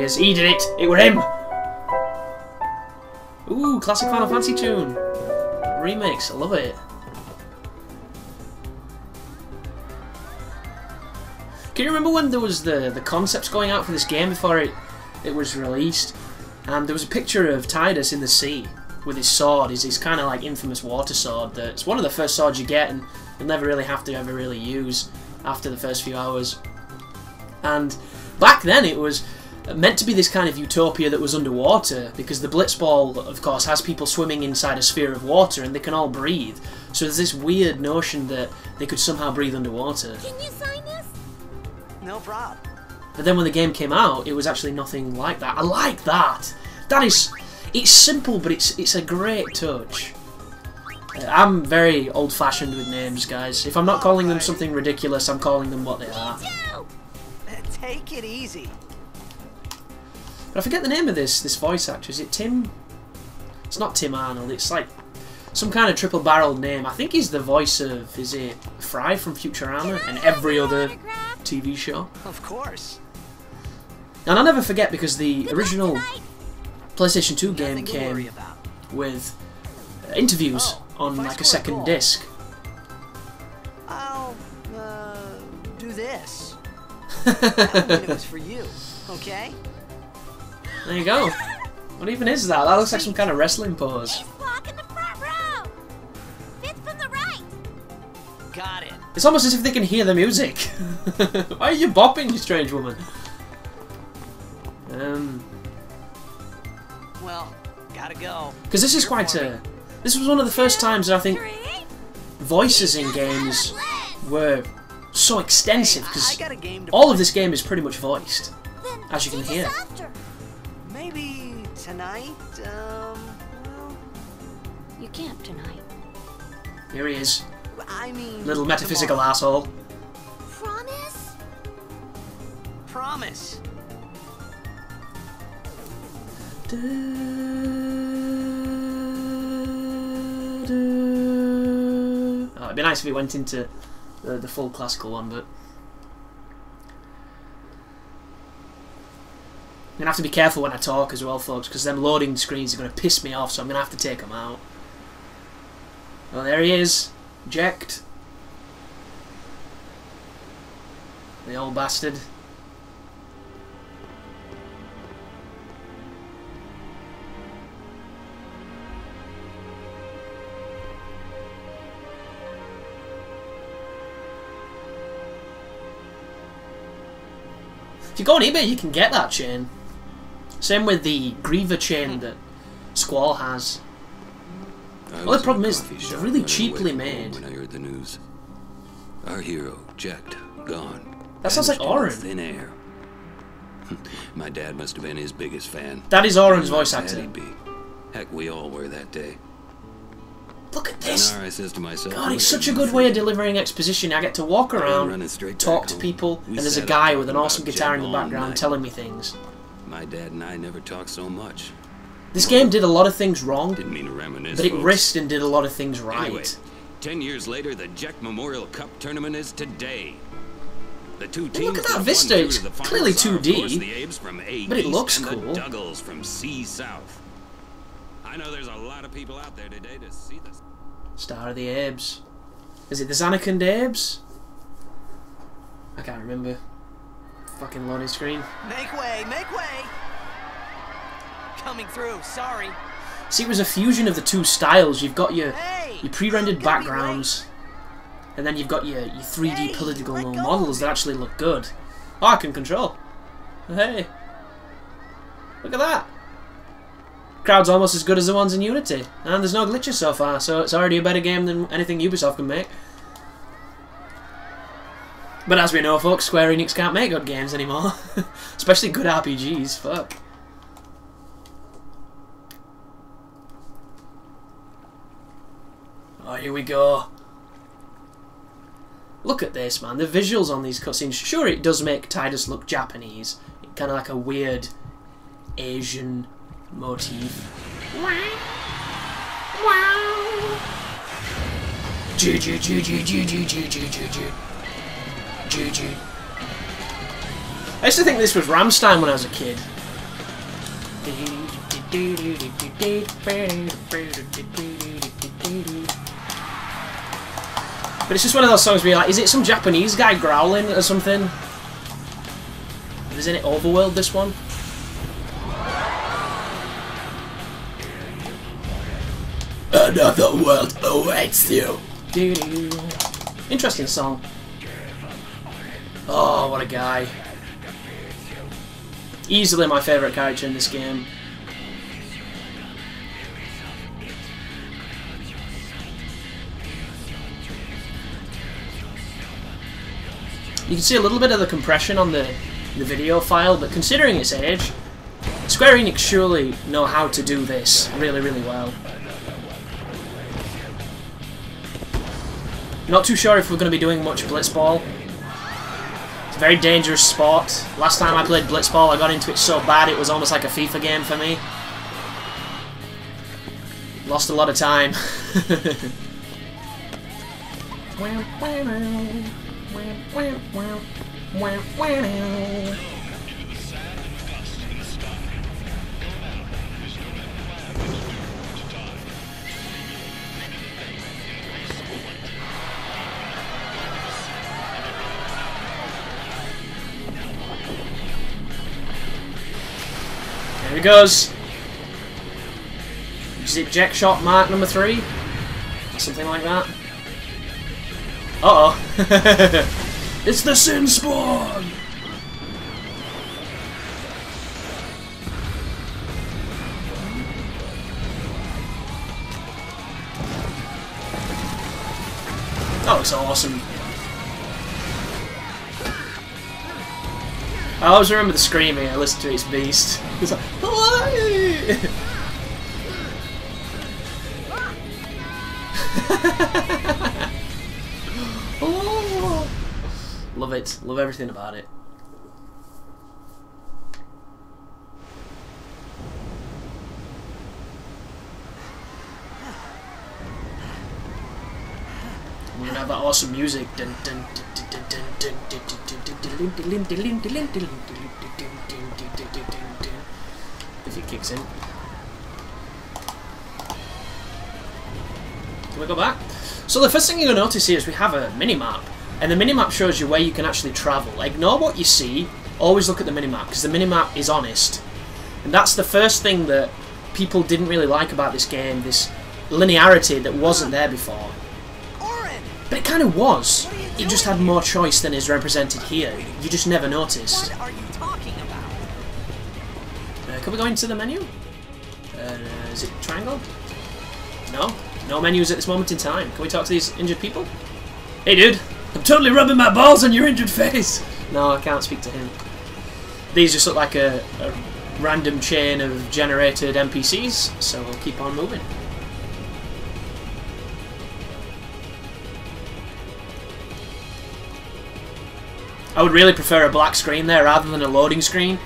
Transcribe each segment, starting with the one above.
is. He did it. It were him. Ooh, classic Final Fantasy tune. Remix. I love it. Can you remember when there was the concepts going out for this game before it was released? And there was a picture of Tidus in the sea with his sword, his kind of like infamous water sword. That's one of the first swords you get, and you'll never really have to ever really use after the first few hours. And back then it was meant to be this kind of utopia that was underwater, because the Blitzball, of course, has people swimming inside a sphere of water and they can all breathe. So there's this weird notion that they could somehow breathe underwater. Can you sign this? No problem. But then when the game came out, it was actually nothing like that. I like that. That is... It's simple, but it's a great touch. I'm very old-fashioned with names, guys. If I'm not calling them something ridiculous, I'm calling them what they are. Take it easy. But I forget the name of this voice actor. Is it Tim? It's not Tim Arnold. It's like some kind of triple-barreled name. I think he's the voice of, is it Fry from Futurama and every other TV show? Of course. And I'll never forget, because the original PlayStation 2 game came with interviews on like a second disc. I'll do this. It was for you, okay? There you go. What even is that? That looks like some kind of wrestling pose. Walk in the front row. Fifth from the right. Got it. It's almost as if they can hear the music. Why are you bopping, you strange woman? Well, gotta go. Because this is quite a... This was one of the first times that I think voices in games were so extensive, because all of this game is pretty much voiced, as you can hear. Maybe tonight, well... You can't tonight. Here he is. I mean... Little metaphysical asshole. Promise? Promise. Oh, it'd be nice if it went into the full classical one, but I'm gonna have to be careful when I talk as well, folks, because them loading screens are gonna piss me off, so I'm gonna have to take them out. Oh, there he is. Eject. The old bastard. If you go on eBay, you can get that chain. Same with the Griever chain that Squall has. Well, the problem is, they're really cheaply made. When I heard the news, our hero, Jecht, gone. That sounds like Auron. Thin air. My dad must have been his biggest fan. That is Auron's voice actor. Heck, we all were that day. Look at this! I says to myself, God, it's such a good way of delivering exposition. I get to walk around, talk to people, and there's a guy with an awesome guitar in the background telling me things. My dad and I never talked so much. This game did a lot of things wrong, Didn't mean to reminisce, but it folks. risked and did a lot of things right. Anyway, 10 years later, the Jecht Memorial Cup tournament is today. The two teams look at that won vista, through it's to the finals clearly are, of 2D, course, the Abes from A but it East looks and cool. The Duggles from C South. I know there's a lot of people out there today to see this. Star of the Abes. Is it the Zanarkand Abes? I can't remember. Fucking loading screen. Make way, make way! Coming through, sorry. See, it was a fusion of the two styles. You've got your Hey, pre-rendered gonna be backgrounds, and then you've got your 3D Hey, political let go models of that it. actually look good. Oh, I can control. Hey. Look at that. Crowd's almost as good as the ones in Unity. And there's no glitches so far, so it's already a better game than anything Ubisoft can make. But as we know, folks, Square Enix can't make good games anymore. Especially good RPGs, fuck. Oh, here we go. Look at this, man. The visuals on these cutscenes. Sure, it does make Tidus look Japanese. Kind of like a weird Asian motif. I used to think this was Rammstein when I was a kid. But it's just one of those songs where you're like, is it some Japanese guy growling or something? Isn't it Overworld, this one? Another world awaits you. Interesting song. Oh, what a guy. Easily my favourite character in this game. You can see a little bit of the compression on the video file, but considering its age, Square Enix surely know how to do this really, really well. Not too sure if we're going to be doing much Blitzball. It's a very dangerous sport. Last time I played Blitzball, I got into it so bad it was almost like a FIFA game for me. Lost a lot of time. There he goes. Is it Jack Shot Mark number 3? Something like that. Uh-oh. It's the Sin Spawn! That looks awesome. I always remember the screaming I listened to its beast. It's like, "Hawaii!" Oh, love it. Love everything about it. We're gonna have that awesome music. If it kicks in. Can we go back? So the first thing you're going to notice here is we have a minimap. And the minimap shows you where you can actually travel. Ignore what you see. Always look at the minimap, because the minimap is honest. And that's the first thing that people didn't really like about this game. This linearity that wasn't there before. But it kind of was. It just had more choice than is represented here. You just never noticed. What are you talking about? Can we go into the menu? Is it triangle? No? No menus at this moment in time. Can we talk to these injured people? Hey dude, I'm totally rubbing my balls on your injured face! No, I can't speak to him. These just look like a random chain of generated NPCs, so we'll keep on moving. I would really prefer a black screen there rather than a loading screen,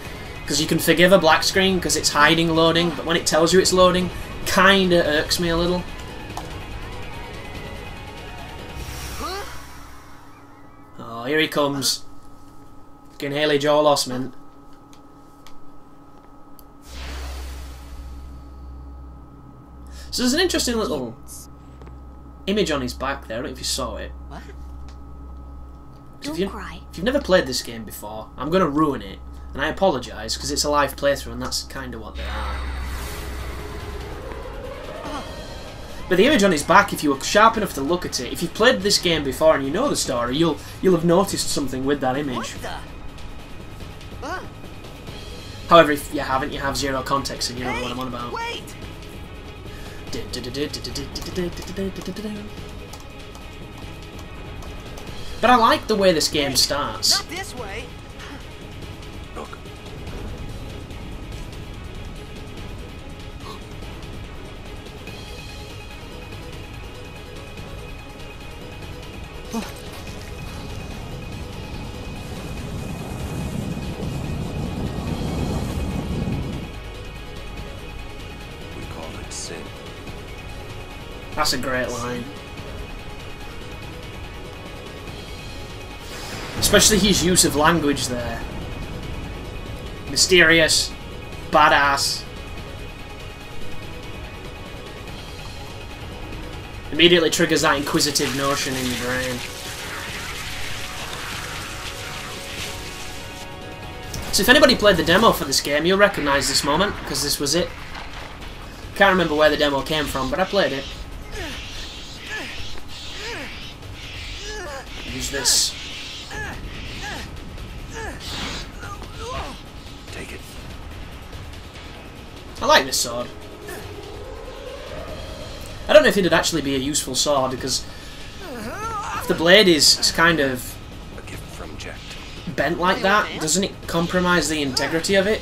because you can forgive a black screen because it's hiding loading, but when it tells you it's loading, kinda irks me a little. Oh, here he comes. Fucking Haley Joel Osment. So there's an interesting little image on his back there. I don't know if you saw it. What? Don't cry. If you've never played this game before, I'm going to ruin it. And I apologise, because it's a live playthrough and that's kind of what they are. But the image on his back, if you were sharp enough to look at it, if you've played this game before and you know the story, you'll have noticed something with that image. However, if you haven't, you have zero context and you don't know what I'm on about. Wait! But I like the way this game starts. Not this way. Look. We call it sin. That's a great line. Especially his use of language there. Mysterious, badass, Immediately triggers that inquisitive notion in your brain. So if anybody played the demo for this game, you'll recognise this moment, because this was it. Can't remember where the demo came from, but I played it. Use this. Take it. I like this sword. I don't know if it'd actually be a useful sword, because if the blade is kind of A gift from Jet. bent like that, doesn't it compromise the integrity of it?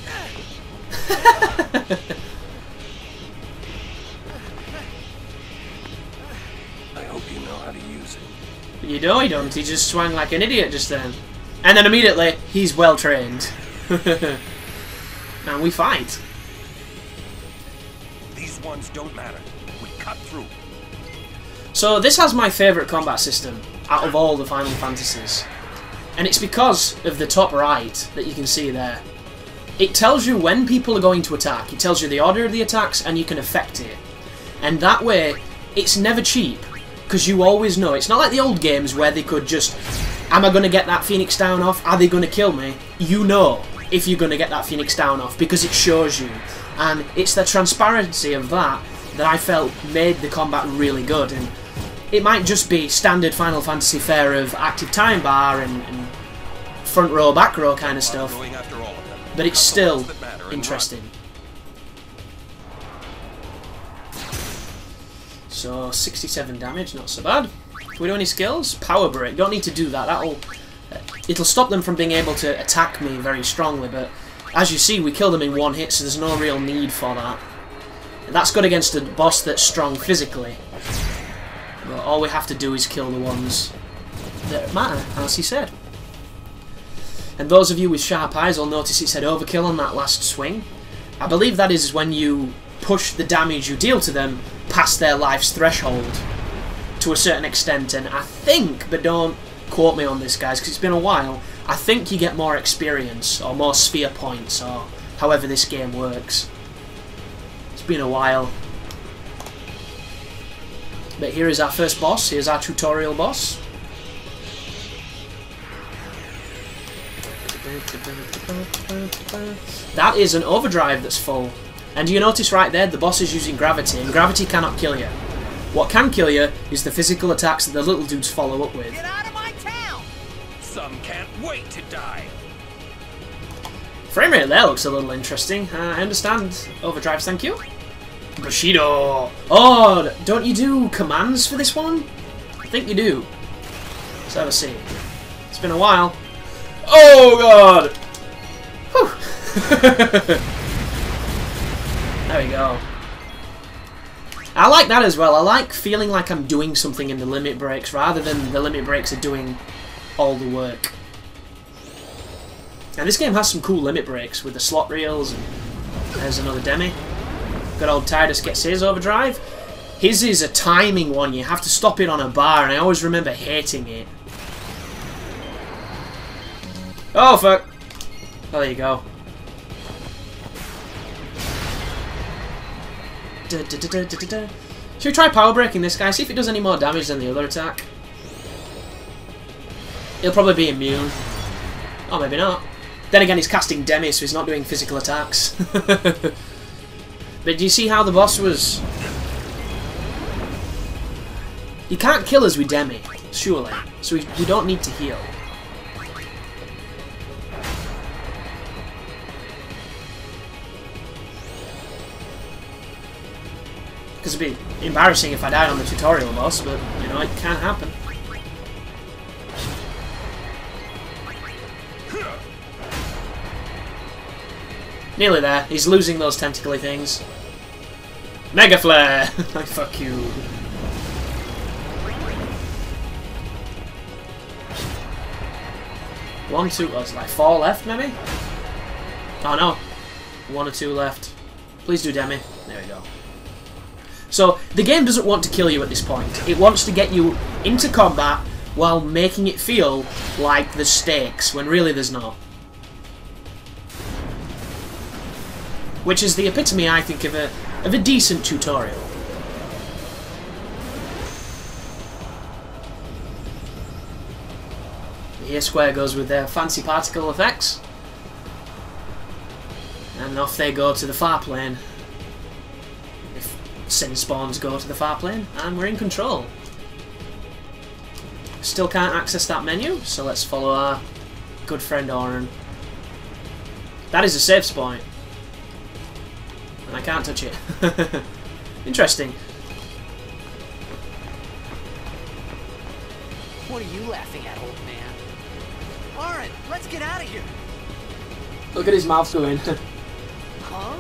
I hope you know how to use it. But you know he don't, he just swung like an idiot just then. And then immediately, he's well trained. And we fight. These ones don't matter. We cut through. So this has my favourite combat system out of all the Final Fantasies. And it's because of the top right that you can see there. It tells you when people are going to attack. It tells you the order of the attacks and you can affect it. And that way, it's never cheap. Because you always know. It's not like the old games where they could just... Am I going to get that Phoenix down off? Are they going to kill me? You know if you're going to get that Phoenix down off because it shows you. And it's the transparency of that I felt made the combat really good. And it might just be standard Final Fantasy fare of active time bar and front row, back row kind of stuff. Going after all of them. But it's still interesting. So 67 damage, not so bad. Can we do any skills? Power break. Don't need to do that. It'll stop them from being able to attack me very strongly. But as you see, we kill them in one hit, so there's no real need for that. And that's good against a boss that's strong physically. But all we have to do is kill the ones that matter, as he said. And those of you with sharp eyes will notice it said overkill on that last swing. I believe that is when you push the damage you deal to them past their life's threshold to a certain extent. And I think, but don't quote me on this guys because it's been a while, I think you get more experience or more sphere points or however this game works. It's been a while. But here is our first boss, here's our tutorial boss. That is an overdrive that's full. And you notice right there, the boss is using gravity, and gravity cannot kill you. What can kill you is the physical attacks that the little dudes follow up with. Get out of my town! Some can't wait to die. Frame rate there looks a little interesting. I understand. Overdrives, thank you. Bushido! Oh, don't you do commands for this one? I think you do. Let's have a see. It's been a while. Oh god! Whew. There we go. I like that as well. I like feeling like I'm doing something in the limit breaks rather than the limit breaks are doing all the work. And this game has some cool limit breaks with the slot reels. And there's another Demi. Good old Tidus gets his overdrive. His is a timing one. You have to stop it on a bar, and I always remember hating it. Oh, fuck. Oh, there you go. Should we try power breaking this guy? See if it does any more damage than the other attack. He'll probably be immune. Oh, maybe not. Then again, he's casting Demi, so he's not doing physical attacks. But do you see how the boss was... He can't kill us with Demi, surely. So we don't need to heal. Because it'd be embarrassing if I died on the tutorial boss, but, you know, it can happen. Nearly there. He's losing those tentacly things. Mega Flare! Fuck you. One, two, oh, it's like 4 left, maybe? Oh no. 1 or 2 left. Please do Demi. There we go. So, the game doesn't want to kill you at this point. It wants to get you into combat while making it feel like there's stakes, when really there's not. Which is the epitome, I think, of a decent tutorial. Here Square goes with their fancy particle effects. And off they go to the far plane. If sin spawns go to the far plane, and we're in control. Still can't access that menu, so let's follow our good friend Auron. That is a save point. And I can't touch it. Interesting. What are you laughing at, old man? Auron, let's get out of here. Look at his mouth going. Huh?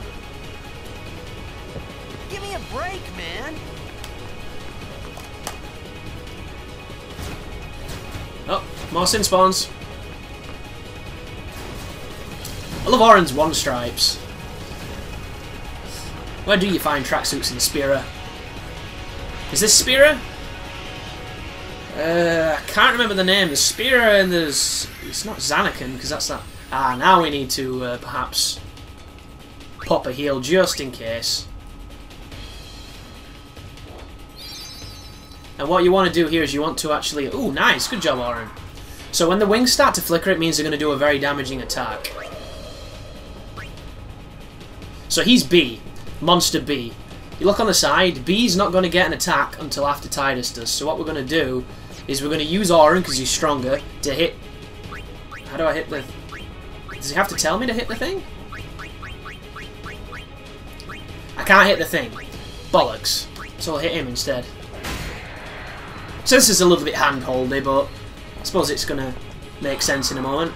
Give me a break, man. Oh, more sin spawns. I love Auron's one stripes. Where do you find tracksuits in Spira? Is this Spira? I can't remember the name. There's Spira and there's... It's not Zanarkand, because that's that... Ah, now we need to perhaps pop a heal just in case. And what you want to do here is you want to actually... Ooh, nice. Good job, Auron. So when the wings start to flicker, it means they're going to do a very damaging attack. So he's B. Monster B. You look on the side, B's not going to get an attack until after Tidus does. So what we're going to do is we're going to use Auron, because he's stronger, to hit... How do I hit the... Does he have to tell me to hit the thing? I can't hit the thing. Bollocks. So I'll hit him instead. So this is a little bit hand-holdy, but I suppose it's going to make sense in a moment.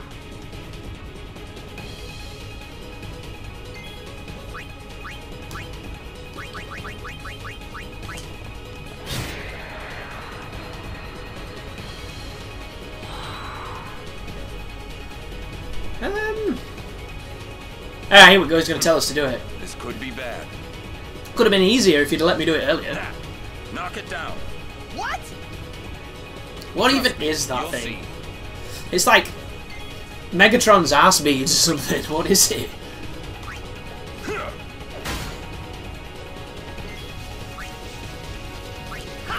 Ah, here we go, he's going to tell us to do it. This could be bad. Could have been easier if you'd let me do it earlier. That. Knock it down. What? What even is that You'll thing? see. It's like Megatron's ass beads or something. What is it?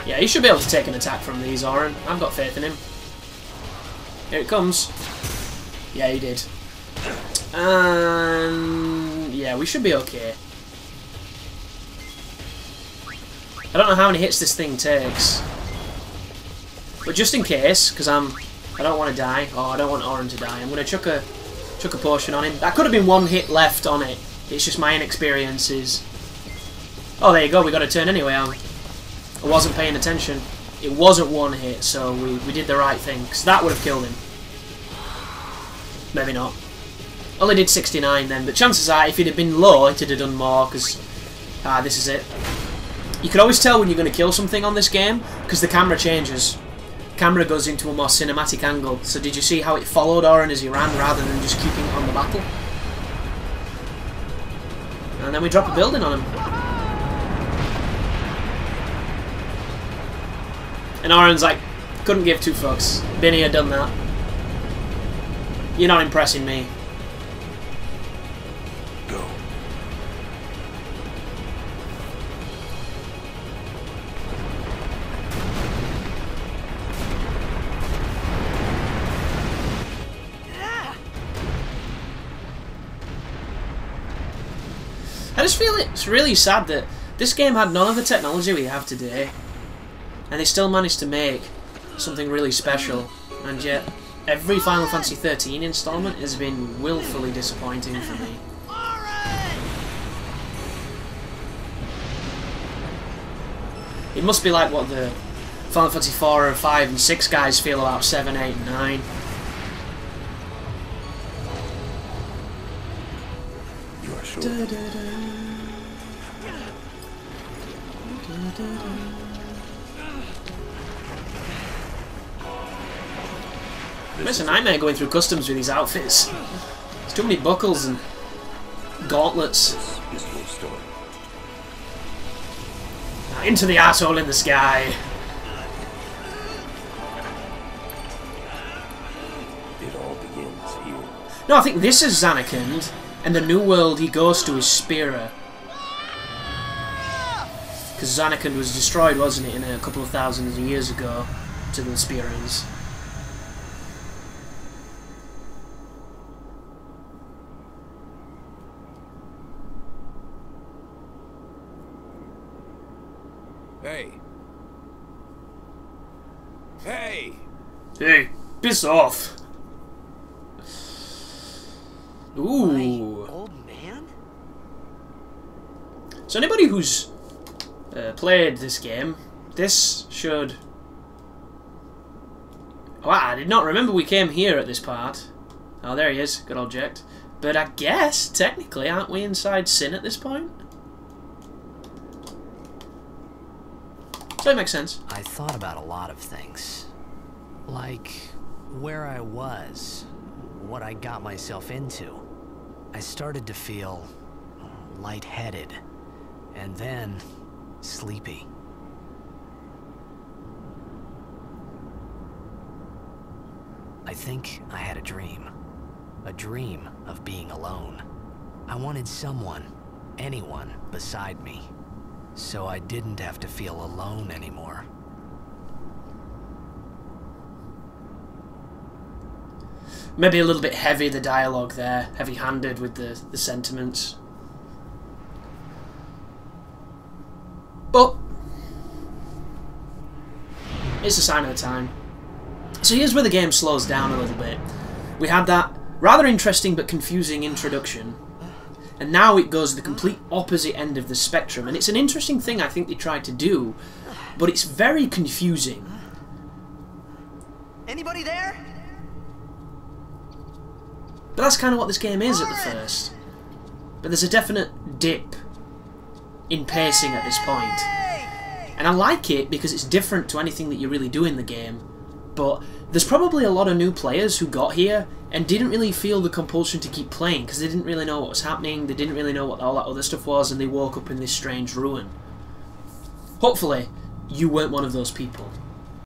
Yeah, he should be able to take an attack from these, Auron. I've got faith in him. Here it comes. Yeah, he did. And yeah, we should be okay. I don't know how many hits this thing takes, but just in case, because I don't want to die. Oh, I don't want Auron to die. I'm going to chuck a potion on him. That could have been one hit left on it. It's just my inexperiences. Oh, there you go. We got a turn anyway. I wasn't paying attention. It wasn't one hit, so we did the right thing, because that would have killed him. Maybe not. Only did 69 then, but chances are if it had been low, it would have done more, because... Ah, this is it. You can always tell when you're going to kill something on this game, because the camera changes. Camera goes into a more cinematic angle. So did you see how it followed Auron as he ran, rather than just keeping on the battle? And then we drop a building on him. And Auron's like, couldn't give two fucks. Been here, done that. You're not impressing me. Go. I just feel it's really sad that this game had none of the technology we have today, and they still managed to make something really special, and yet every Final Fantasy XIII installment has been willfully disappointing for me. It must be like what the Final Fantasy 4 or 5 and 6 guys feel about 7, 8 and 9. You are sure? It's a nightmare going through customs with these outfits. There's too many buckles and gauntlets. This is your story. Into the asshole in the sky. It all begins here. No, I think this is Zanarkand, and the new world he goes to is Spira. Because Zanarkand was destroyed, wasn't it, in a couple of thousands of years ago to the Spirans. Hey! Hey, piss off. Ooh. My old man? So anybody who's played this game, this should... Wow, I did not remember we came here at this part. Oh, there he is. Good object. But I guess, technically, aren't we inside Sin at this point? So it makes sense. I thought about a lot of things. Like where I was, what I got myself into. I started to feel lightheaded, and then sleepy. I think I had a dream of being alone. I wanted someone, anyone beside me, so I didn't have to feel alone anymore. Maybe a little bit heavy, the dialogue there, heavy-handed with the sentiments. But it's a sign of the time. So here's where the game slows down a little bit. We had that rather interesting but confusing introduction, and now it goes the complete opposite end of the spectrum, and it's an interesting thing I think they tried to do, but it's very confusing. Anybody there? But that's kind of what this game is at the first. But there's a definite dip in pacing at this point. And I like it because it's different to anything that you really do in the game. But there's probably a lot of new players who got here and didn't really feel the compulsion to keep playing because they didn't really know what was happening, they didn't really know what all that other stuff was, and they woke up in this strange ruin. Hopefully, you weren't one of those people.